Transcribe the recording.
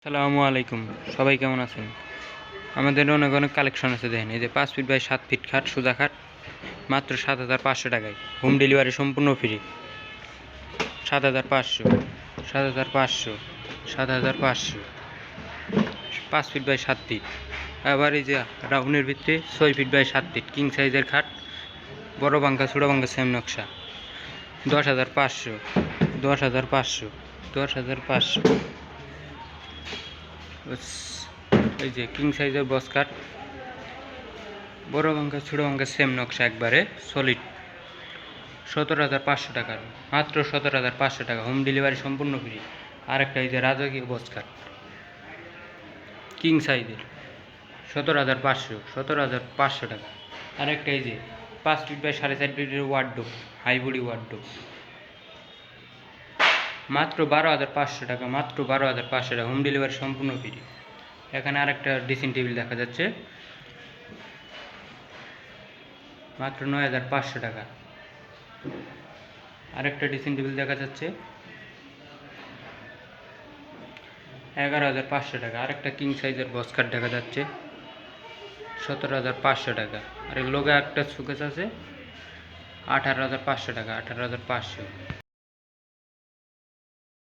আসসালামু আলাইকুম, সবাই কেমন আছেন? আমাদের অনেক অনেক কালেকশন আছে, দেখেন এই যে 5 ফিট বাই 7 ফিট খাট, সোজা খাট, মাত্র 7,500 টাকায়। হোম ডেলিভারি সম্পূর্ণ ফ্রি। 7,500, 7,500, 7,500, 5 feet by 7 feet. আবার এই যে রাউন্ডের ভিতরে 6 ফিট বাই 7 ফিট কিং সাইজের খাট, বড় পাঙ্খা ছোটো পাঙ্খা সেম নকশা। 10,500, 10,500, 10,500। এই যে কিং সাইজের বক্স কাট, বড় পাঙ্খা ছোটো পাঙ্খা সেম নকশা, একবারে সলিড। 17,500 টাকার, মাত্র 17,500 টাকা, হোম ডেলিভারি সম্পূর্ণ ফ্রি। আর একটা এই যে রাজকীয় বক্স কাট কিং সাইজের, 17,500, 17,500 টাকা। আর একটা এই যে 5 ফিট বাই 4.5 ফিটের ওয়ার্ডরোব, হাই বডি ওয়ার্ডরোব, মাত্র 12,500 টাকা, মাত্র 12,500 টাকা, হোম ডেলিভারি সম্পূর্ণ ফ্রি। এখানে আরেকটা ড্রেসিং টেবিল দেখা যাচ্ছে, মাত্র 9,500 টাকা। আরেকটা ড্রেসিং টেবিল দেখা যাচ্ছে 11,500 টাকা। আরেকটা কিং সাইজের বক্স কাট দেখা যাচ্ছে 17,500 টাকা। আর এর লগে একটা শোকেস আছে 18,500 টাকা, 18,500।